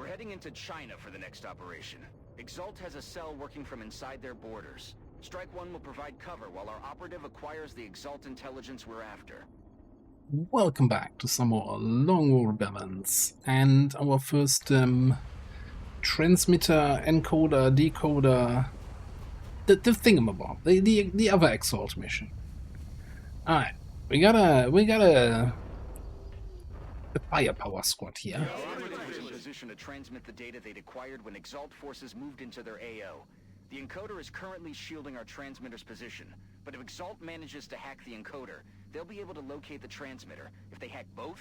We're heading into China for the next operation. EXALT has a cell working from inside their borders. Strike One will provide cover while our operative acquires the EXALT intelligence we're after. Welcome back to some more Long War Rebalanced, and our first transmitter, encoder, decoder, the thingamabob, the other EXALT mission. Alright, we got a firepower squad here. Our operative was in position to transmit the data they'd acquired when EXALT forces moved into their AO. The encoder is currently shielding our transmitter's position, but if EXALT manages to hack the encoder, they'll be able to locate the transmitter. If they hack both,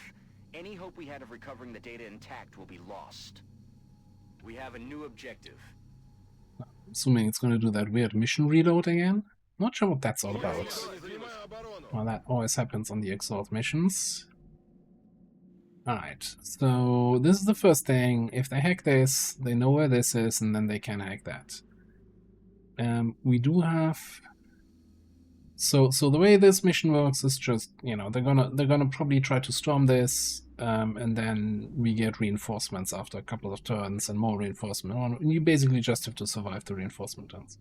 any hope we had of recovering the data intact will be lost. We have a new objective. Assuming it's going to do that weird mission reload again. Not sure what that's all about. Well, that always happens on the EXALT missions. Alright, so this is the first thing. If they hack this, they know where this is, and then they can hack that. We do have... So the way this mission works is just, you know, they're gonna probably try to storm this, and then we get reinforcements after a couple of turns and more reinforcement. You basically just have to survive the reinforcement turns.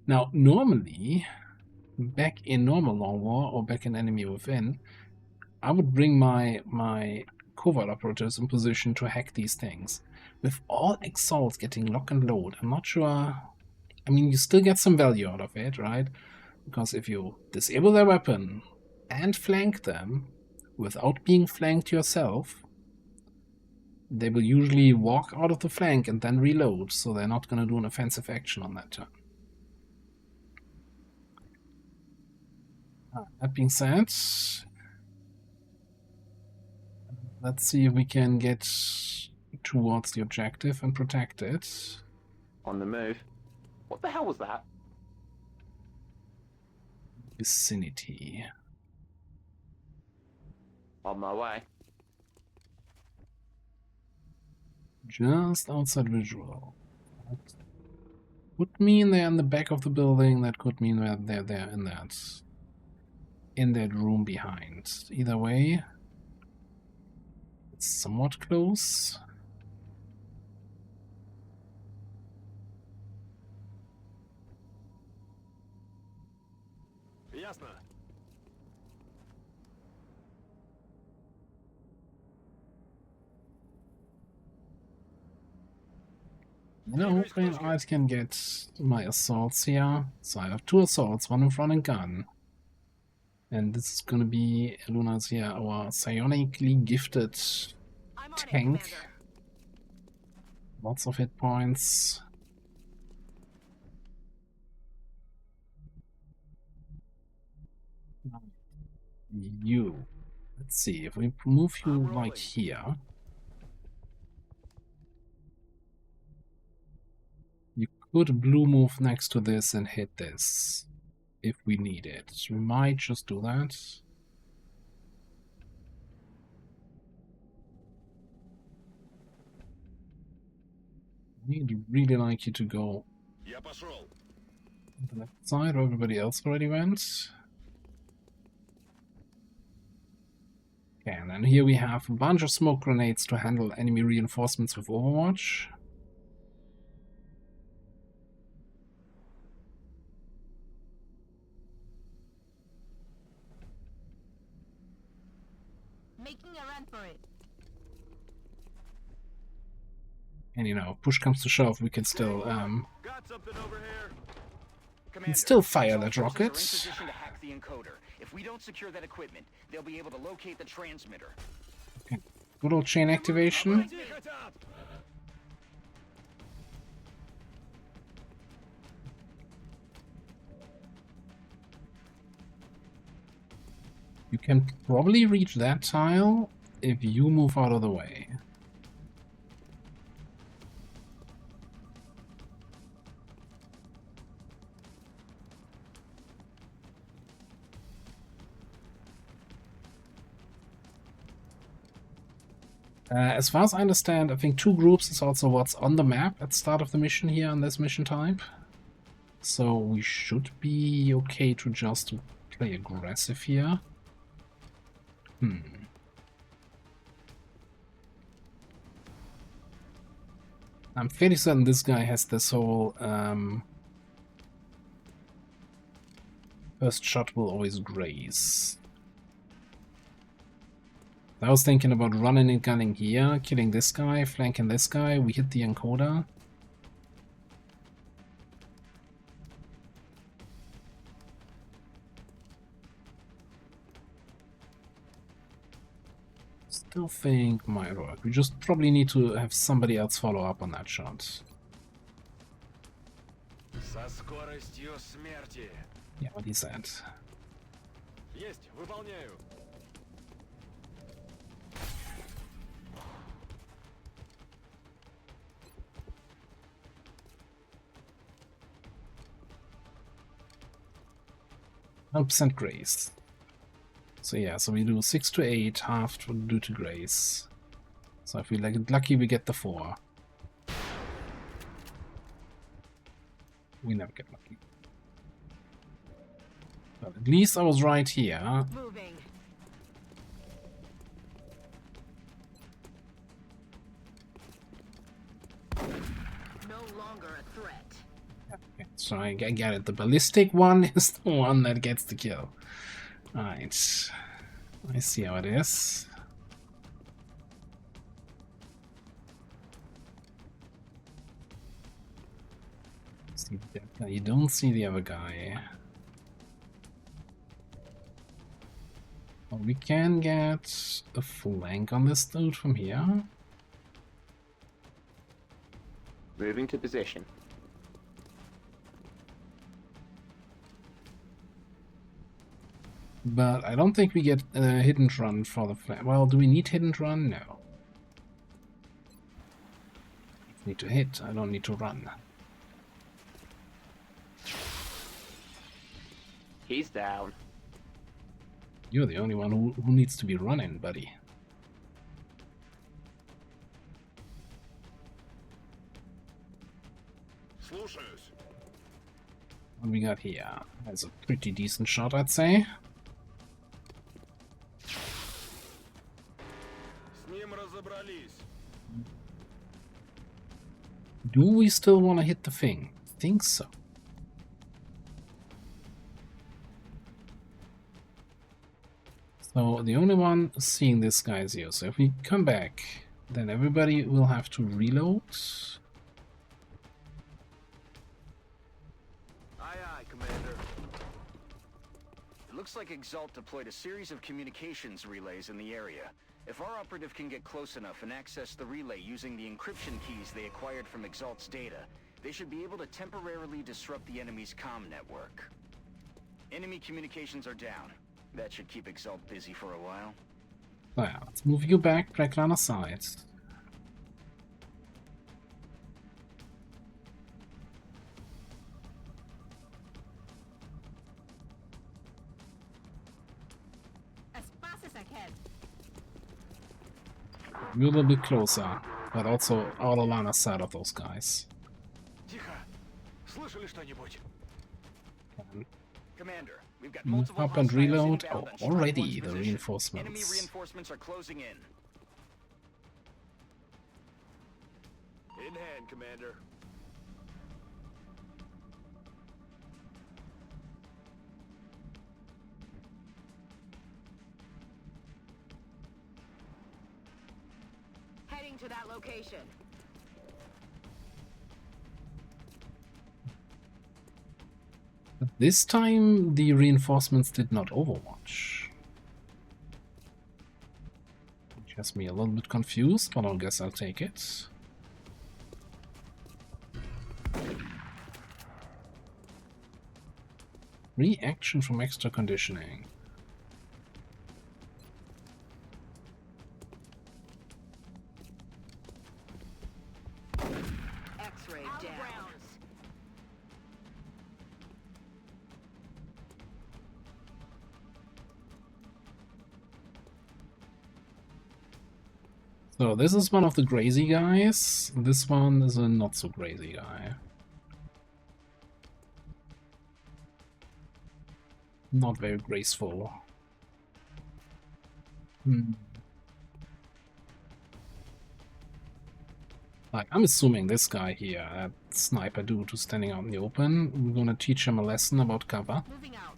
Now, normally, back in normal Long War or back in Enemy Within, I would bring my covert operatives in position to hack these things. With all EXALT getting lock and load, I'm not sure. I mean, you still get some value out of it, right? Because if you disable their weapon and flank them without being flanked yourself, they will usually walk out of the flank and then reload, so they're not going to do an offensive action on that turn. That being said, let's see if we can get towards the objective and protect it. On the move. What the hell was that? Vicinity. On my way. Just outside visual. That would mean they're in the back of the building. That could mean that they're in that room behind. Either way, it's somewhat close. You know, hopefully I can get my assaults here. So I have 2 assaults, 1 with running gun. And this is gonna be Luna's here, our psionically gifted tank. Lots of hit points. You. Let's see, if we move you like here. You could blue move next to this and hit this if we need it. We might just do that. I'd really like you to go on the left side where everybody else already went. Okay, and then here we have a bunch of smoke grenades to handle enemy reinforcements with Overwatch. Making a run for it. And you know, push comes to shove, we can still Got something over here. Commander, still fire that EXALT forces are in rocket. position to hack the encoder. If we don't secure that equipment, they'll be able to locate the transmitter. Okay. Good old chain activation. You can probably reach that tile if you move out of the way. As far as I understand, I think 2 groups is also what's on the map at the start of the mission here on this mission type. So we should be okay to just play aggressive here. I'm fairly certain this guy has this whole first shot will always graze. I was thinking about running and gunning here, killing this guy, flanking this guy, we hit the encoder. Still think might work. We just probably need to have somebody else follow up on that shot. Со скоростью смерти. Yeah, what he said. Есть, выполняю. %, grace. So yeah, so we do 6 to 8, half to do to grace. So if we get lucky, we get the 4. We never get lucky. But at least I was right here. Moving. No longer a threat. So I get it. The ballistic one is the one that gets the kill. Alright. I see how it is. See that guy. You don't see the other guy. Well, we can get a flank on this dude from here. Moving to position. But I don't think we get a hit and run for the flank. Well, do we need hit and run? No. I need to hit, I don't need to run. He's down. You're the only one who needs to be running, buddy. Слушаюсь. What we got here? That's a pretty decent shot, I'd say. С ним разобрались. Do we still want to hit the thing? I think so. So the only one seeing this guy is you. So if we come back, then everybody will have to reload. Aye, aye, Commander. It looks like EXALT deployed a series of communications relays in the area. If our operative can get close enough and access the relay using the encryption keys they acquired from EXALT's data, they should be able to temporarily disrupt the enemy's comm network. Enemy communications are down. That should keep EXALT busy for a while. So yeah, let's move you back, back line aside. As fast as I can. We're a little bit closer, but also all line aside of those guys. Тихо. Слышали что-нибудь? Commander, we've got Move multiple up and hostiles reload. inbound Oh, on Strike already One's the position. reinforcements. Enemy reinforcements are closing in. In hand, Commander. Heading to that location. But this time the reinforcements did not overwatch. Which has me a little bit confused, but I guess I'll take it. Reaction from extra conditioning. X-ray down. So this is one of the crazy guys. This one is a not so crazy guy. Not very graceful. Like, I'm assuming this guy here, that sniper dude who's standing out in the open, we're gonna teach him a lesson about cover. Moving out.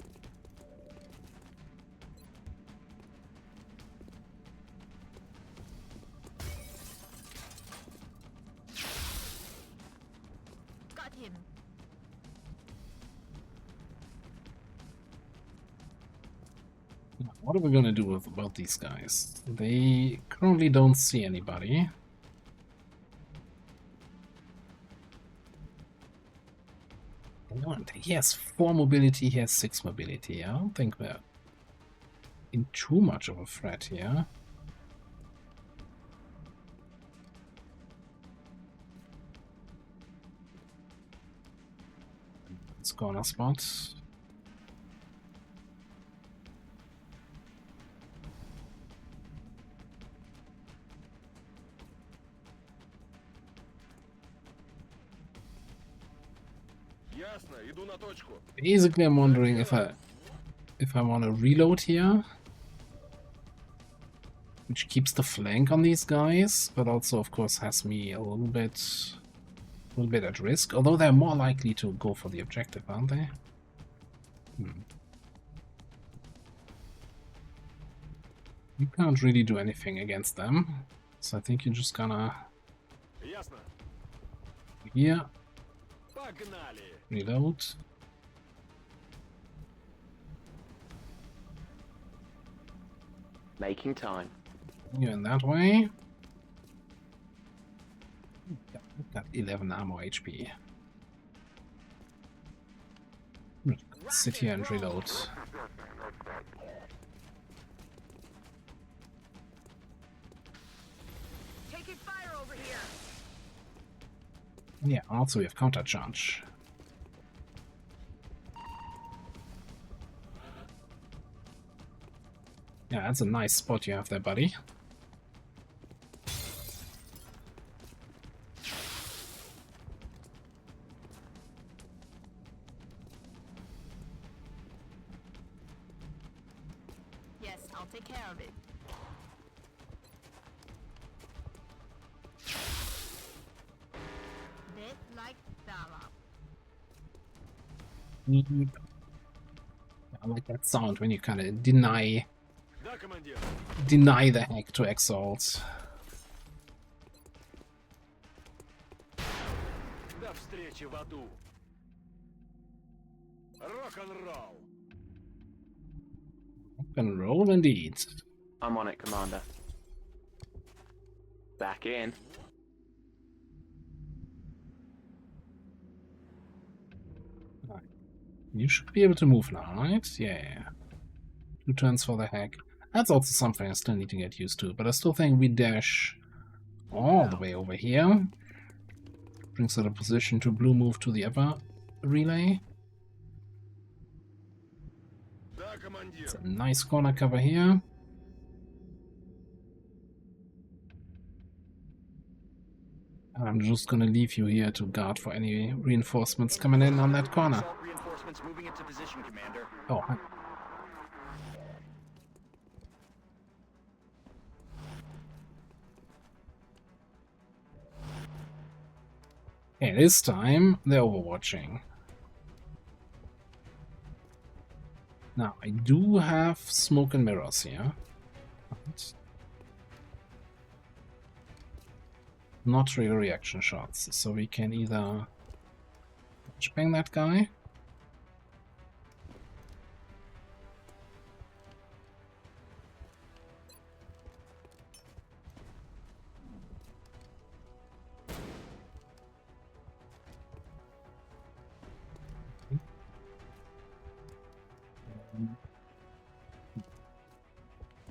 Got him. What are we gonna do about these guys? They currently don't see anybody. He has 4 mobility, he has 6 mobility. I don't think we're in too much of a threat here. It's corner spot. Ясно, иду на точку. Basically, I'm wondering if I want to reload here, which keeps the flank on these guys, but also, of course, has me a little bit at risk. Although they're more likely to go for the objective, aren't they? You can't really do anything against them, so I think you're just gonna Ясно. here Погнали. reload. Making time. You in that way. I've got 11 ammo HP. Sit here and reload. Taking fire over here. Yeah, also we have counter charge. Yeah, that's a nice spot you have there, buddy. Yes, I'll take care of it. Bit like DerAva. I like that sound when you kind of deny Да, командир. the hack to EXALT. До встречи в аду. Рок-н-ролл. Rock and roll indeed. I'm on it, Commander. Back in. You should be able to move now, right? Yeah. 2 turns for the hack. That's also something I still need to get used to, but I still think we dash all the way over here. Brings us a position to blue move to the other relay. Да, командир. It's a nice corner cover here. And I'm just gonna leave you here to guard for any reinforcements coming in on that corner. Assault reinforcements moving into position, Commander. Oh, hi. Okay, this time they're overwatching. Now, I do have smoke and mirrors here. But not real reaction shots, so we can either bang that guy.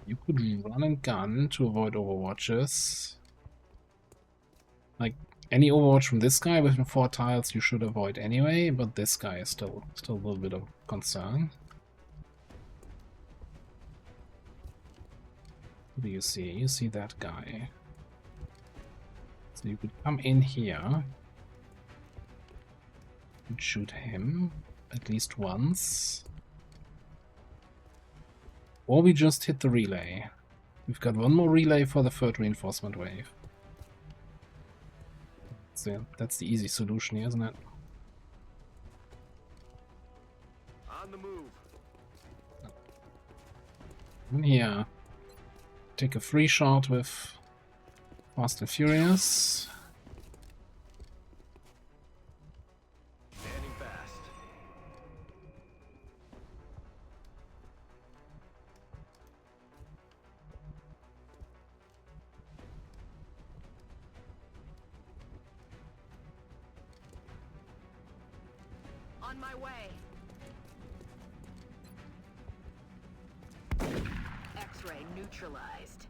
You could run and gun to avoid overwatches. Like, any overwatch from this guy within 4 tiles you should avoid anyway, but this guy is still a little bit of concern. What do you see? You see that guy. So you could come in here and shoot him at least once. Or we just hit the relay. We've got one more relay for the 3rd reinforcement wave. So that's the easy solution here, isn't it? On the move. And here, take a free shot with Fast and Furious. Standing fast. On my way. X-ray neutralized.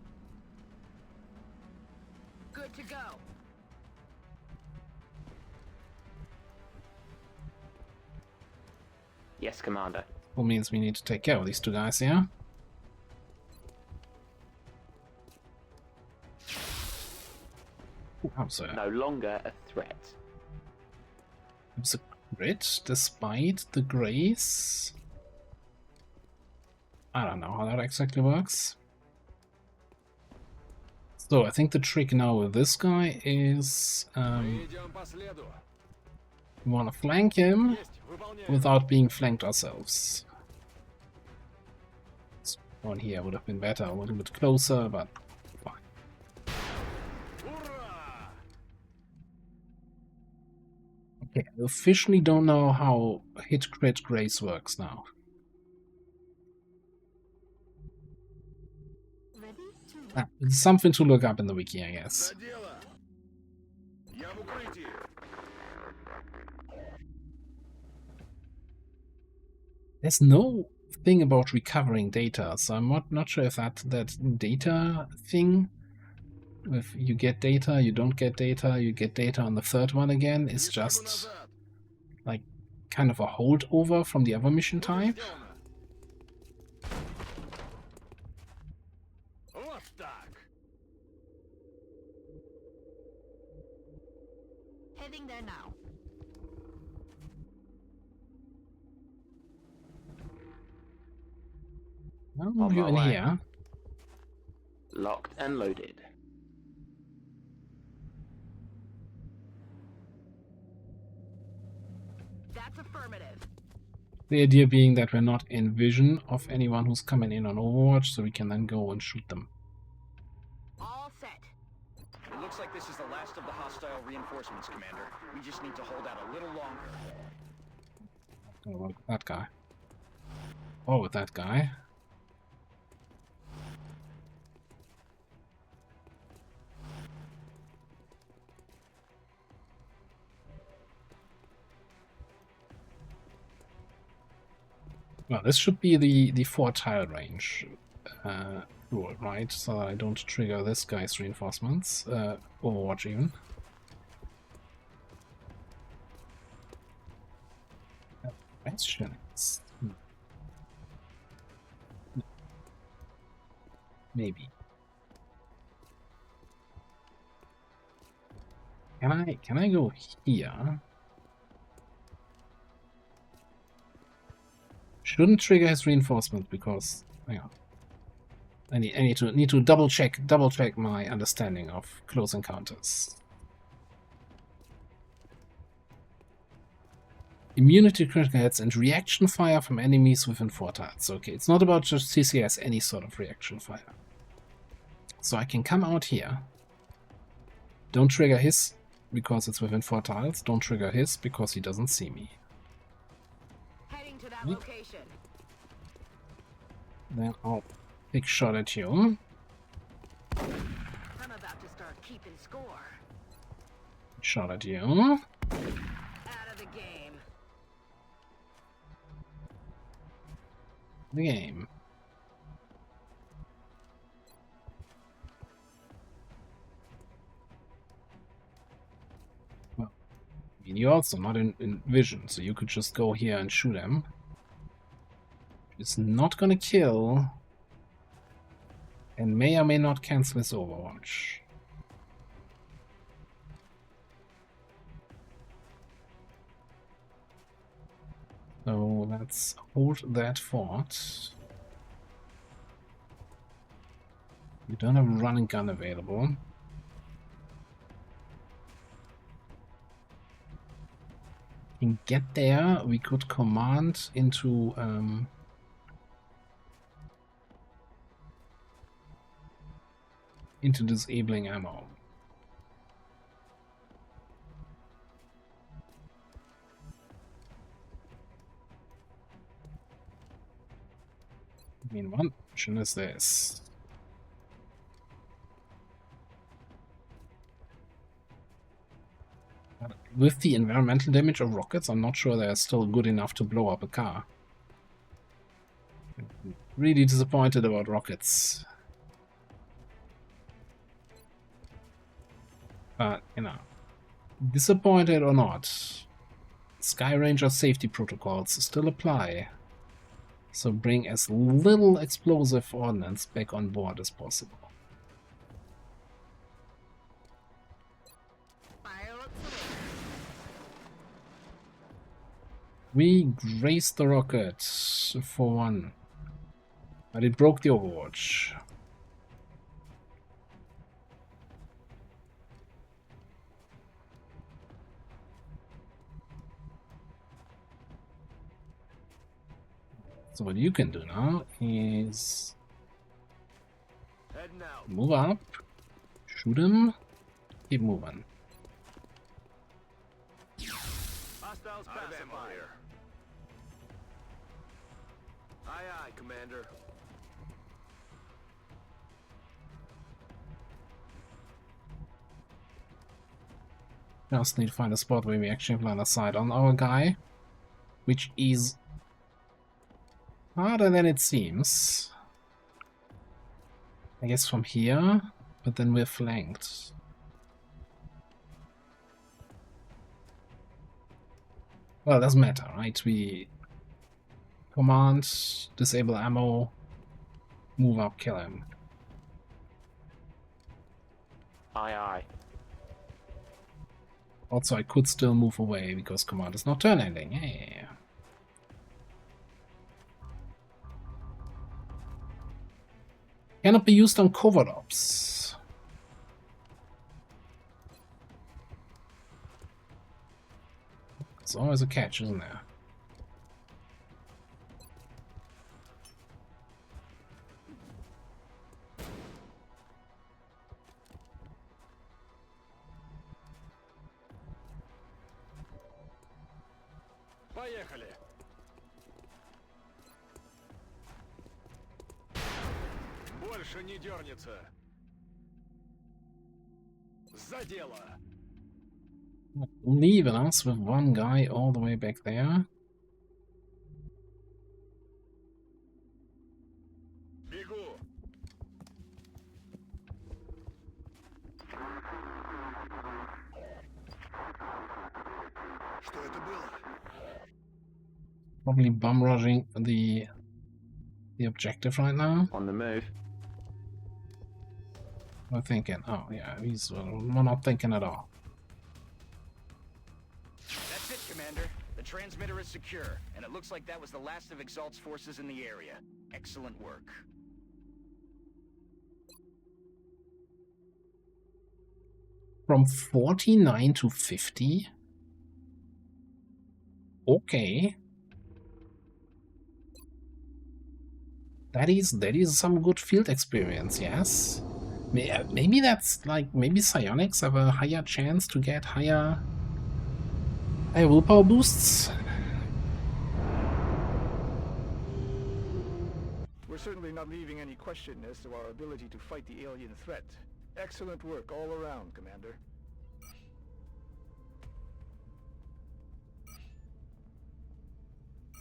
Good to go. Yes, Commander. That means we need to take care of these two guys here. Ooh, how's that? No longer a threat. It's a crit despite the grace. I don't know how that exactly works. So I think the trick now with this guy is Мы идем по следу. we want to flank him Есть, выполняем. without being flanked ourselves. This one here would have been better, a little bit closer, but fine. Ура! Okay, I officially don't know how hit crit grace works now. Ready to Ah, it's something to look up in the wiki, I guess. За дело. Я в укрытии. There's no thing about recovering data, so I'm not sure if that data thing, if you get data, you don't get data, you get data on the third one again, is Ни шагу just назад. like kind of a holdover from the other mission Будет type. сделано. Вот так. heading there now. I'll On move you my in way. here. Locked and loaded. That's affirmative. The idea being that we're not in vision of anyone who's coming in on Overwatch, so we can then go and shoot them. All set. It looks like this is the last of the hostile reinforcements, Commander. We just need to hold out a little longer. Oh, well, that guy. Or with that guy. Well, this should be the 4-tile range rule, right? So I don't trigger this guy's reinforcements. Overwatch even. Question is... Maybe. Can I go here? Shouldn't trigger his reinforcement because hang on. I need to double check my understanding of close encounters. Immunity to critical hits and reaction fire from enemies within 4 tiles. Okay, it's not about just CCS, any sort of reaction fire. So I can come out here. Don't trigger his because it's within 4 tiles. Don't trigger his because he doesn't see me. Heading to that Hmm. location. Then I'll take a shot at you. I'm about to start keeping score. Shot at you. Out of the game. The game. Well, I mean, you're also not in vision, so you could just go here and shoot him. It's not gonna kill, and may or may not cancel his Overwatch. So let's hold that fort. We don't have a run and gun available. can get there, we could command into disabling ammo. I mean, what option is this? With the environmental damage of rockets, I'm not sure they're still good enough to blow up a car. I'm really disappointed about rockets. But, you know, disappointed or not, Sky Ranger safety protocols still apply. So bring as little explosive ordnance back on board as possible. We grazed the rocket for one, but it broke the overwatch. So what you can do now is Heading out. move up, shoot him, keep moving. Hostiles pacified. Here. Aye, aye, Commander. Just need to find a spot where we actually plan a sight on our guy, which is harder than it seems. I guess from here, but then we're flanked. Well, it doesn't matter, right? We command, disable ammo, move up, kill him. Aye, aye. Also, I could still move away because command is not turn ending. Yeah. Cannot be used on covert ops. There's always a catch, isn't there? Поехали. Больше не дернется. За дело. Leaving us with one guy all the way back there. Бегу. Что это было? Probably bum rushing the objective right now. On the move. We're thinking, oh yeah, we're not thinking at all. That's it, Commander. The transmitter is secure, and it looks like that was the last of EXALT's forces in the area. Excellent work. From 49 to 50? Okay. That is some good field experience, yes. Maybe that's like, maybe psionics have a higher chance to get higher willpower boosts. We're certainly not leaving any question as to our ability to fight the alien threat. Excellent work all around, Commander.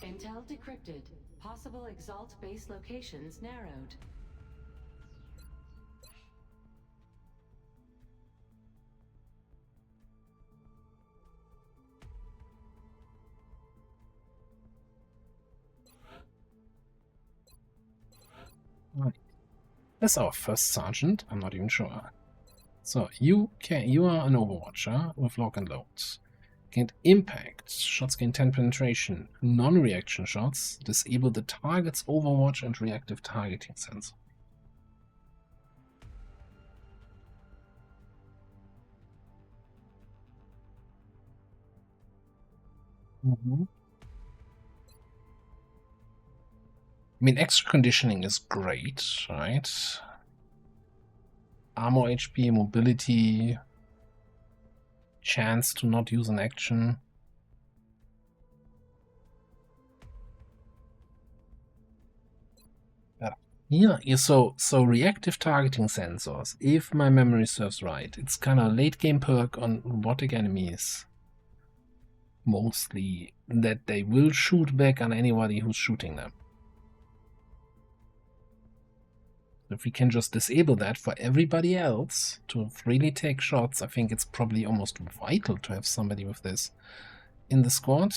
Intel decrypted. Possible EXALT base locations narrowed. Right. That's our first sergeant. I'm not even sure. So you are an Overwatcher with lock and load. Gained impact. Shots gain 10 penetration. Non-reaction shots disable the target's Overwatch and reactive targeting sensor. I mean, extra conditioning is great, right? Armor, HP, mobility, chance to not use an action. Yeah, so reactive targeting sensors, if my memory serves right, it's kind of late game perk on robotic enemies. Mostly that they will shoot back on anybody who's shooting them. If we can just disable that for everybody else to freely take shots, I think it's probably almost vital to have somebody with this in the squad.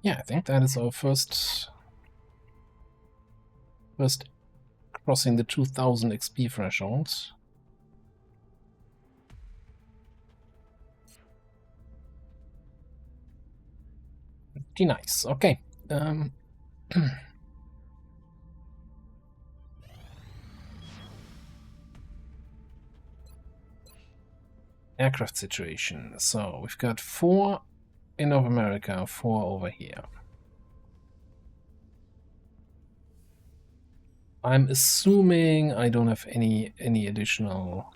Yeah, I think that is our first crossing the 2000 XP threshold. Pretty nice. Okay. Aircraft situation. So we've got 4 in North America, 4 over here. I'm assuming I don't have any additional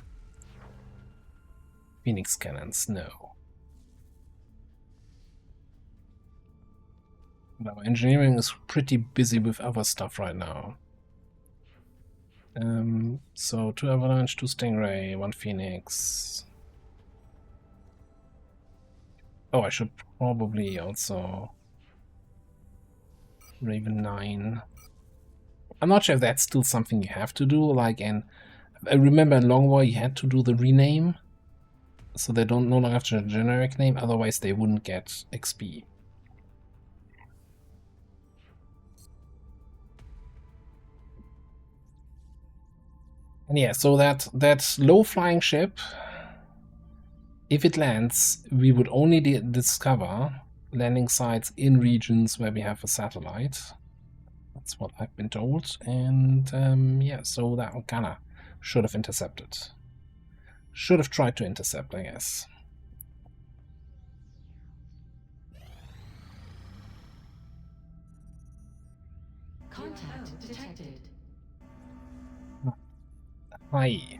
Phoenix cannons, no. But our engineering is pretty busy with other stuff right now. So 2 Avalanche, 2 Stingray, 1 Phoenix. Oh, I should probably also Raven 9. I'm not sure if that's still something you have to do. Like, I remember in Long War you had to do the rename, so they don't no longer have a generic name. Otherwise, they wouldn't get XP. And yeah, so that low flying ship, if it lands, we would only discover landing sites in regions where we have a satellite. That's what I've been told. And yeah, so that kind of should have intercepted. Should have tried to intercept, I guess. Contact detected. Hi.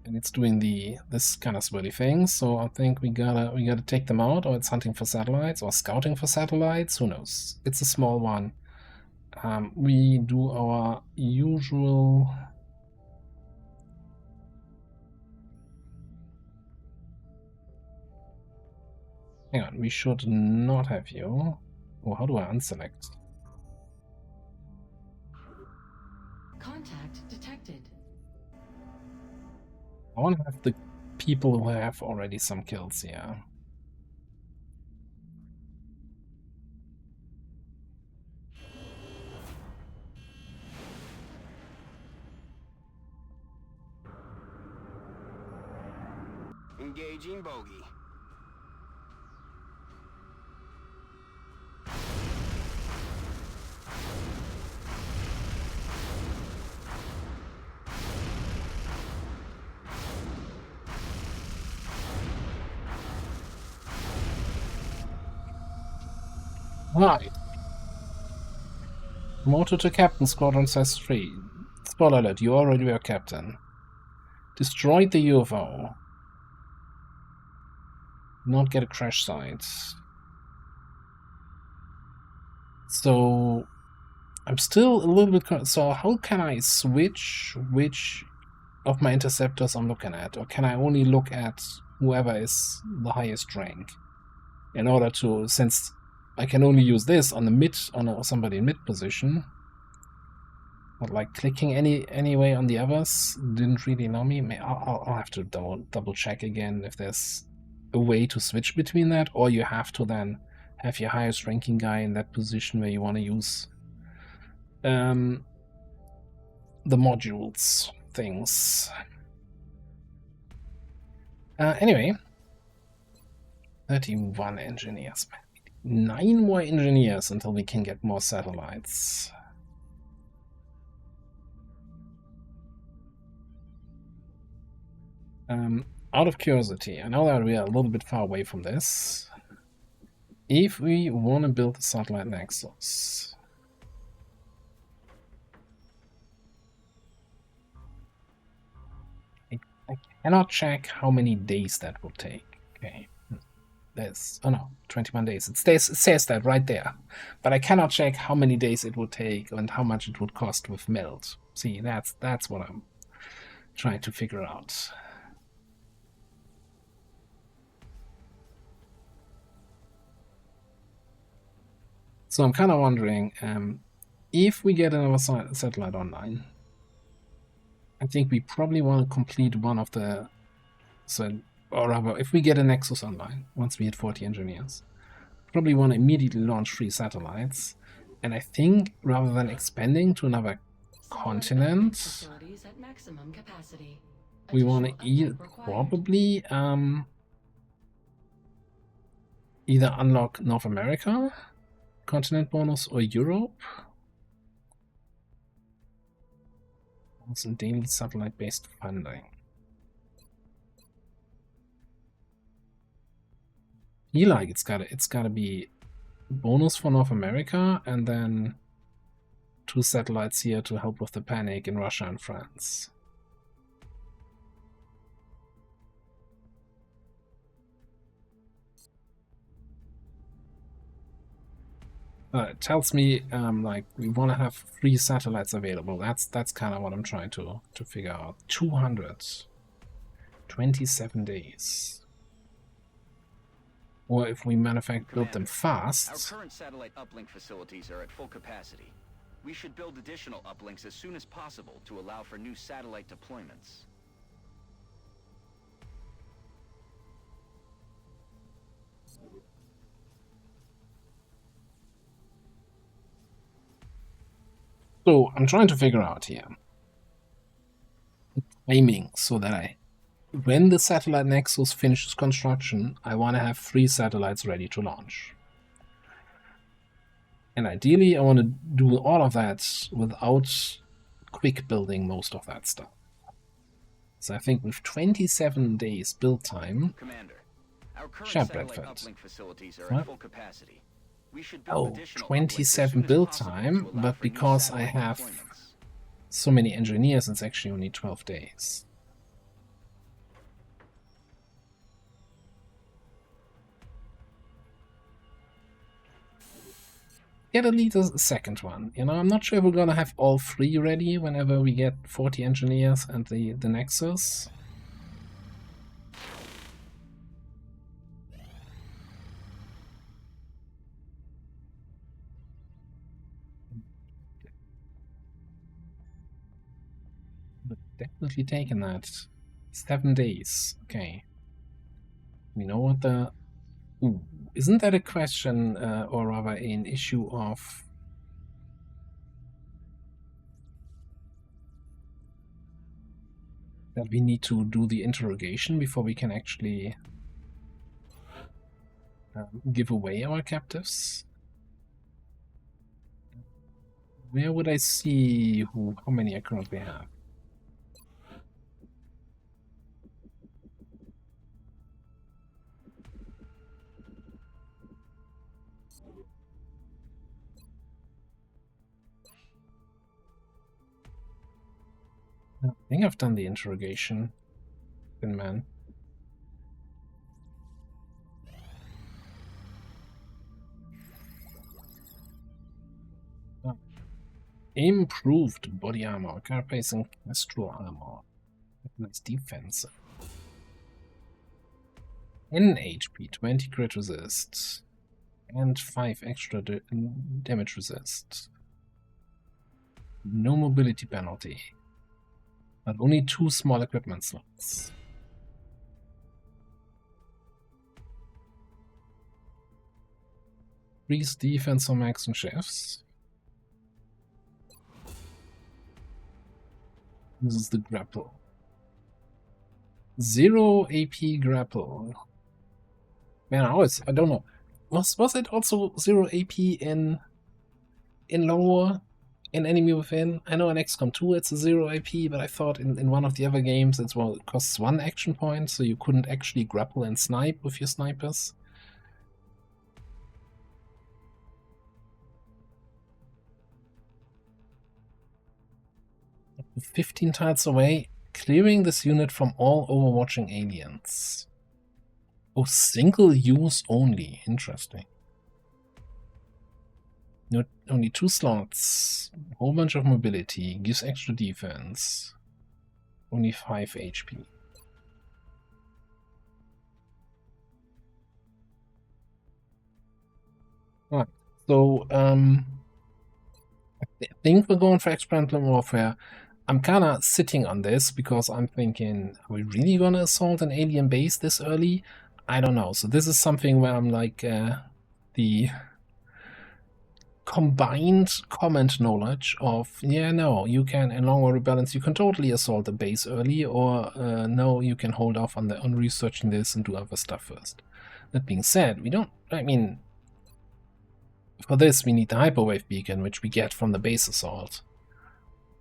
And it's doing this kind of swirly thing, so I think we gotta take them out, or it's hunting for satellites, or scouting for satellites, who knows. It's a small one. We do our usual hang on, we should not have you. Oh, how do I unselect? Contact detected. I want to have the people who have already some kills here. Engaging bogey. Right. Promoted to Captain, Squadron Size 3. Spoiler alert, you already were Captain. Destroyed the UFO. Not get a crash site. So I'm still a little bit... So how can I switch which of my interceptors I'm looking at? Or can I only look at whoever is the highest rank? In order to... Since I can only use this on the mid... on somebody in mid position. But like clicking anyway on the others didn't really know me. I'll have to double check again if there's a way to switch between that, or you have to then have your highest ranking guy in that position where you want to use the modules things. Anyway, 31 engineers. 9 more engineers until we can get more satellites. Out of curiosity, I know that we are a little bit far away from this. If we want to build a satellite nexus, I cannot check how many days that will take. Okay, there's, oh no, 21 days. It says that right there, but I cannot check how many days it would take and how much it would cost with meld. See, that's what I'm trying to figure out. So I'm kind of wondering, if we get another satellite online, I think we probably want to complete one of the, or rather, if we get a Nexus online, once we hit 40 engineers, probably want to immediately launch 3 satellites. And I think rather than expanding to another continent, At maximum capacity. we want to Additional upkeep required. probably either unlock North America continent bonus or Europe. Some daily satellite-based funding. Feel like it's gotta be bonus for North America and then 2 satellites here to help with the panic in Russia and France. It tells me like we want to have 3 satellites available. That's kind of what I'm trying to figure out. 227 days. Or if we build them Our fast. current satellite uplink facilities are at full capacity. We should build additional uplinks as soon as possible to allow for new satellite deployments. So I'm trying to figure out here timing so that when the satellite nexus finishes construction, I want to have 3 satellites ready to launch. And ideally, I want to do all of that without quick building most of that stuff. So I think with 27 days build time, Commander, our current Share satellite breakfast. uplink facilities are What? at full capacity. We should build oh, additional 27 uplink as soon as build possible time, to allow but for new because I satellite have deployments. so many engineers, it's actually only 12 days. Get at least a second one. You know, I'm not sure if we're gonna have all 3 ready whenever we get 40 engineers and the Nexus. But definitely taken that. 7 days. Okay. We know what the... Ooh, isn't that a question, or rather an issue of... that we need to do the interrogation before we can actually give away our captives? Where would I see how many I currently have? I think I've done the interrogation. Good man. Oh. Improved body armor, carapace and kestrel armor. Nice defense. 10 HP, 20 crit resist, and 5 extra damage resist. No mobility penalty. But only 2 small equipment slots. Increase defense on max and shifts. This is the grapple. 0 AP grapple. Man, I don't know. Was it also 0 AP in Long War? In Enemy Within? I know in XCOM 2 it's a 0 AP, but I thought in one of the other games it costs 1 action point, so you couldn't actually grapple and snipe with your snipers. 15 tiles away, clearing this unit from all overwatching aliens. Oh, single use only. Interesting. Not only 2 slots, whole bunch of mobility, gives extra defense. Only 5 HP. Alright, so I think we're going for experimental warfare. I'm kinda sitting on this because I'm thinking, are we really gonna assault an alien base this early? I don't know. So this is something where I'm like the combined comment knowledge of, yeah, no, you can, in Long War Rebalanced, you can totally assault the base early, or no, you can hold off on researching this and do other stuff first. That being said, for this we need the hyperwave beacon, which we get from the base assault.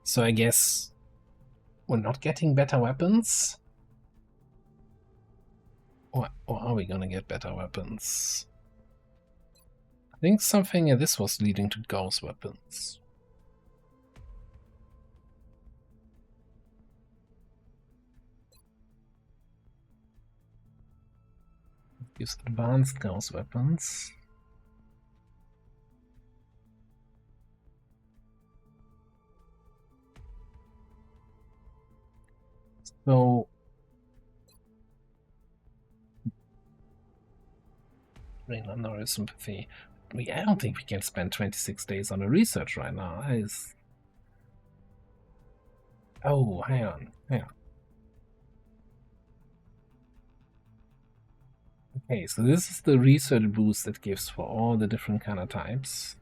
So I guess we're not getting better weapons? Or are we gonna get better weapons? I think something in this was leading to Gauss weapons. It gives advanced Gauss weapons. So rain on our sympathy. I don't think we can spend 26 days on a research right now. Oh, hang on. Okay, so this is the research boost it gives for all the different kind of types.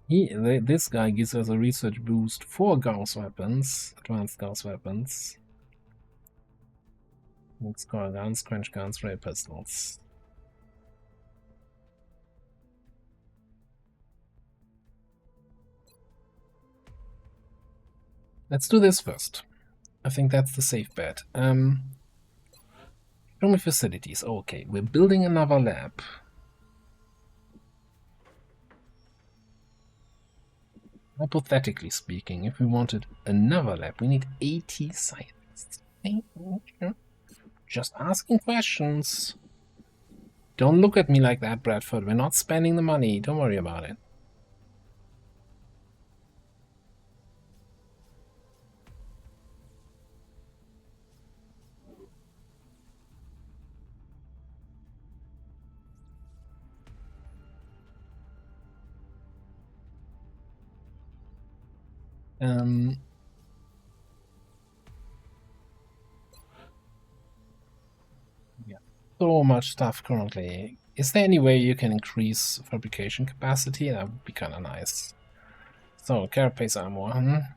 This guy gives us a research boost for Gauss weapons, advanced Gauss weapons. Score guns, quench guns, ray pistols. Let's do this first. I think that's the safe bet. Show me facilities. Okay, we're building another lab. Hypothetically speaking, if we wanted another lab, we need 80 scientists. Just asking questions. Don't look at me like that, Bradford. We're not spending the money. Don't worry about it. Yeah, so much stuff currently. Is there any way you can increase fabrication capacity? That would be kind of nice. So, carapace armor.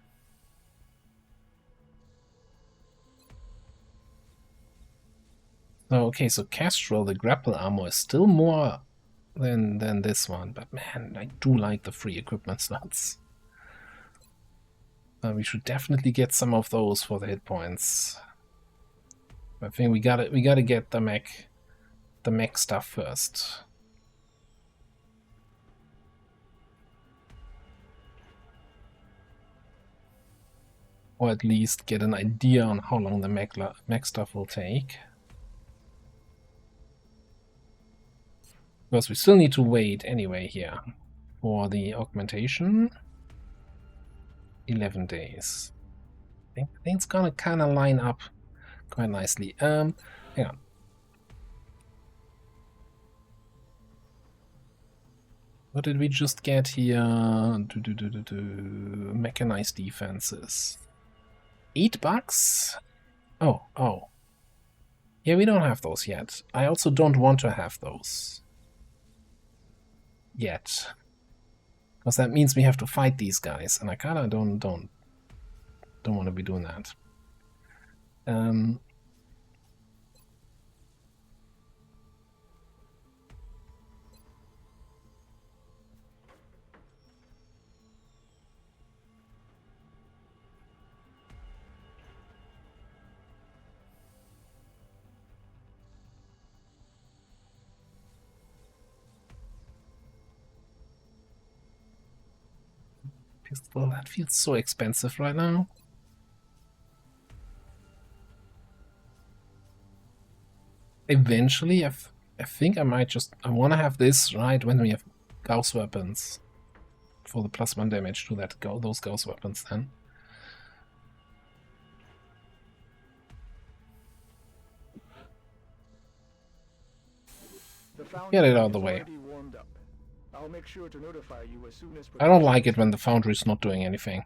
Okay, so Castrol, the grapple armor, is still more than this one, but man, I do like the free equipment slots. We should definitely get some of those for the hit points. I think we gotta get the mech stuff first. Or at least get an idea on how long the mech stuff will take. Because we still need to wait anyway here for the augmentation. 11 days. I think it's gonna kind of line up quite nicely. Hang on. What did we just get here? Mechanized defenses. $8? Oh. Yeah, we don't have those yet. I also don't want to have those. Yet. Because that means we have to fight these guys, and I kinda don't want to be doing that. Um, Pistol, that feels so expensive right now. Eventually, I think I might just... I want to have this right when we have Gauss weapons for the +1 damage to that those Gauss weapons then. Get it out of the way. I'll make sure to notify you as soon as I don't like it when the foundry is not doing anything.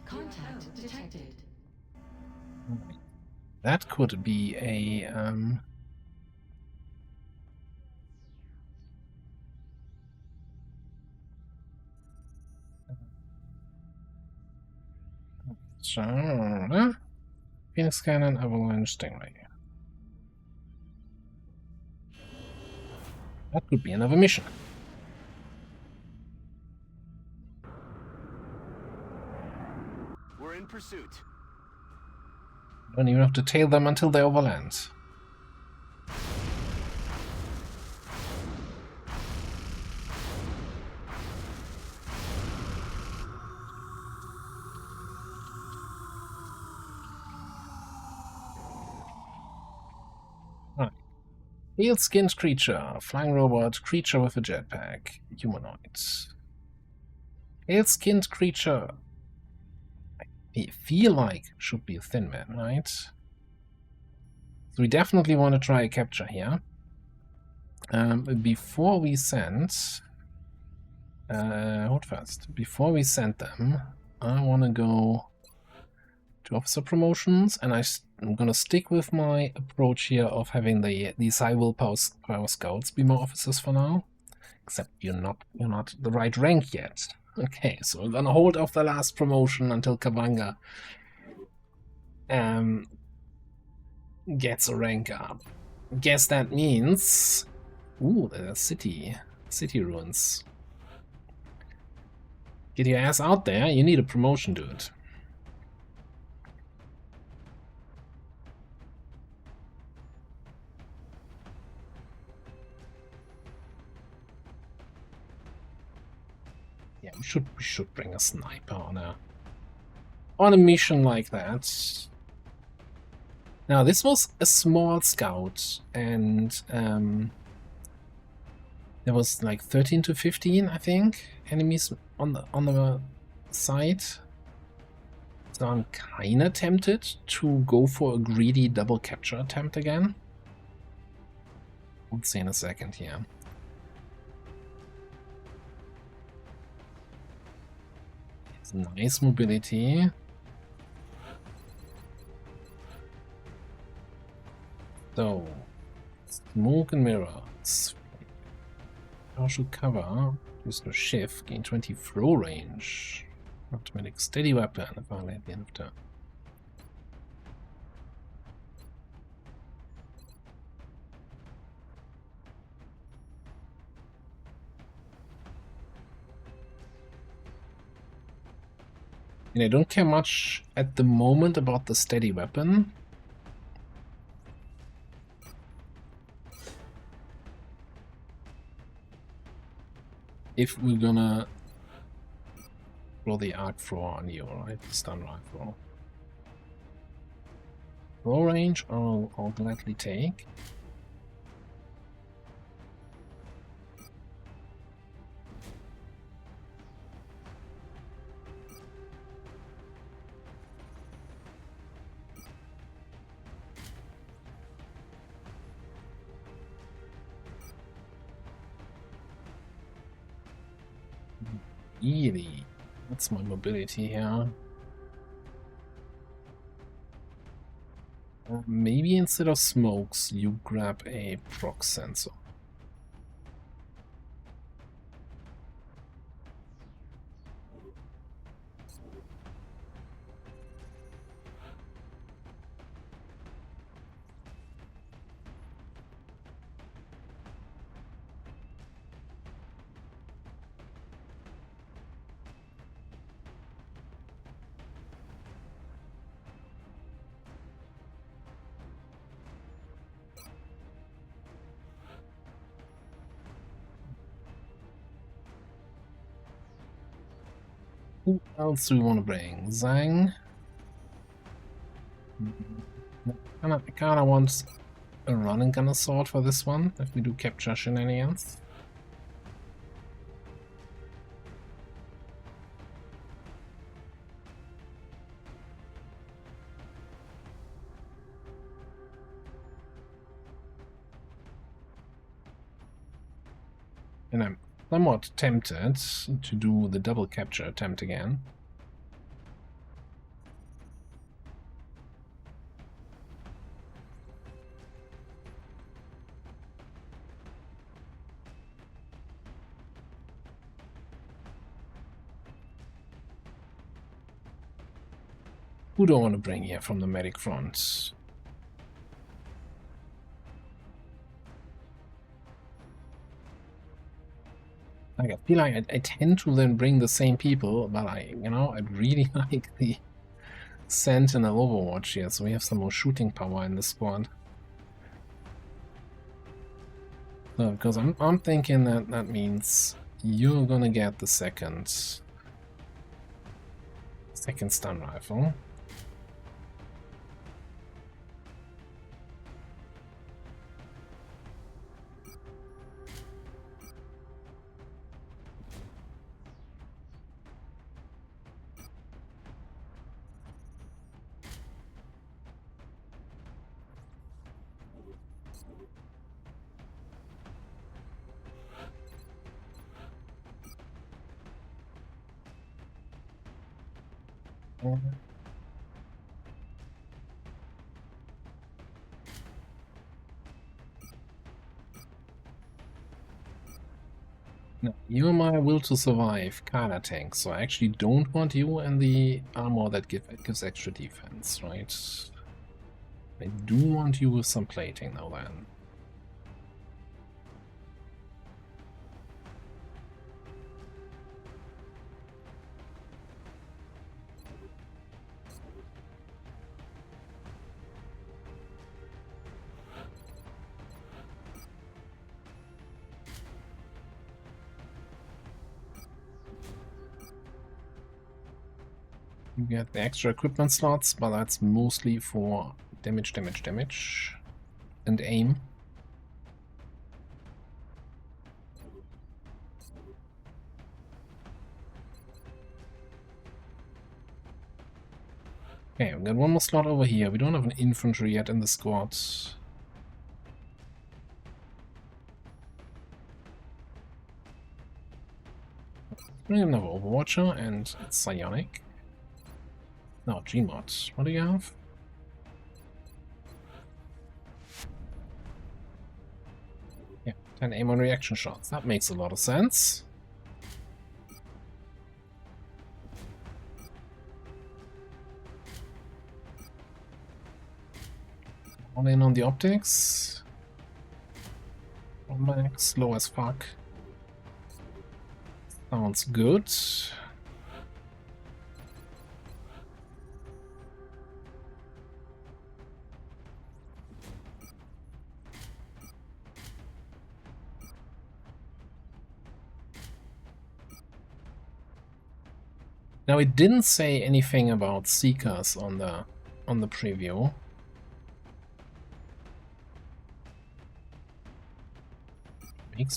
Contact detected. That could be a... Phoenix Cannon, Avalanche, Stingray. That could be another mission. We're in pursuit. Don't even have to tail them until they overland. Pale-skinned creature, flying robot, creature with a jetpack, humanoid. Pale-skinned creature. I feel like should be a thin man, right? So we definitely want to try a capture here. Before we send... hold fast. Before we send them, I want to go to officer promotions, and I'm gonna stick with my approach here of having these high willpower scouts be more officers for now. Except you're not the right rank yet. Okay, so we're gonna hold off the last promotion until Kabanga gets a rank up. Guess that means... Ooh, there's city ruins. Get your ass out there, you need a promotion, dude. Yeah, we should bring a sniper on a mission like that. Now this was a small scout, and there was like 13 to 15, I think, enemies on the site. So I'm kinda tempted to go for a greedy double capture attempt again. We'll see in a second here. Nice mobility. So, smoke and mirrors. Partial cover. Use no shift. Gain 20 throw range. Automatic steady weapon. Finally at the end of turn. And I don't care much at the moment about the steady weapon. If we're gonna roll the arc throw on you, right? Stun rifle. Throw range, I'll gladly take. Really? What's my mobility here? maybe instead of smokes, you grab a proc sensor. Who else do we want to bring? Zhang? I kinda want a run and gun assault for this one, if we do capture shenanigans. And I'm somewhat tempted to do the double capture attempt again. Who do I want to bring here from the medic front? Like, I feel like I tend to then bring the same people, but I'd really like the Sentinel Overwatch here, so we have some more shooting power in the squad. No, because I'm thinking that means you're gonna get the second stun rifle. No, you're my will to survive Kana tank, so I actually don't want you in the armor that gives extra defense, right? I do want you with some plating now then. You get the extra equipment slots, but that's mostly for damage, and aim. Okay, we've got one more slot over here. We don't have an infantry yet in the squad. Bring another Overwatcher and Psionic. No, Gmod. What do you have? Yeah, 10 aim on reaction shots. That makes a lot of sense. All in on the optics. Max, low as fuck. Sounds good. Now it didn't say anything about Seekers on the preview.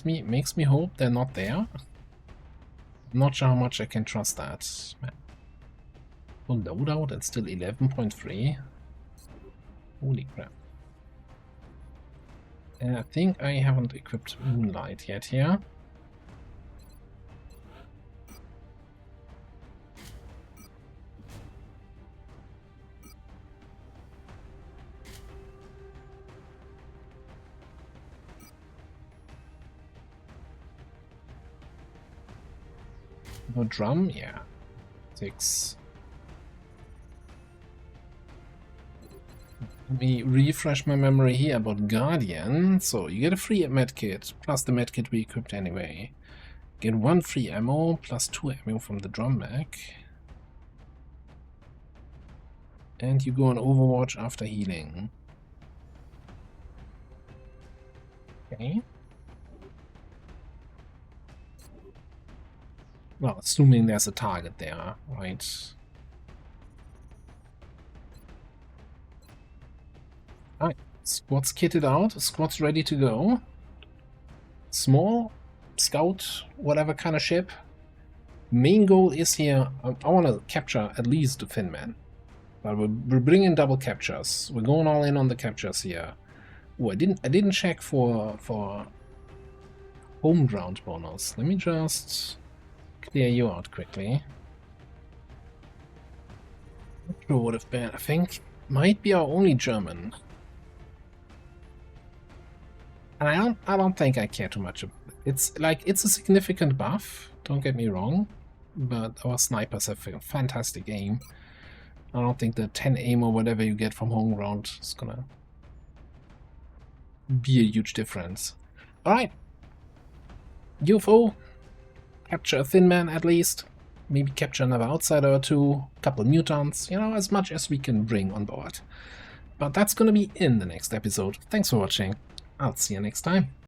Makes me hope they're not there. I'm not sure how much I can trust that. Full loadout and still 11.3. Holy crap. I think I haven't equipped Moonlight yet here. No drum? Yeah. 6. Let me refresh my memory here about Guardian. So you get a free medkit, plus the medkit we equipped anyway. Get 1 free ammo, plus 2 ammo from the drum mag. And you go on Overwatch after healing. Okay. Well, assuming there's a target there, right? Alright, squad's kitted out, squad's ready to go. Small, scout, whatever kind of ship. Main goal is here, I want to capture at least the Finman. But we're bringing double captures. We're going all in on the captures here. Oh, I didn't check for home ground bonus. Let me just clear you out quickly. Not sure would have been. I think might be our only German. And I don't think I care too much. It's like it's a significant buff. Don't get me wrong, but our snipers have a fantastic aim. I don't think the 10 aim or whatever you get from home ground is gonna be a huge difference. Alright. UFO. Capture a thin man at least. Maybe capture another outsider or two. Couple mutants. You know, as much as we can bring on board. But that's gonna be in the next episode. Thanks for watching. I'll see you next time.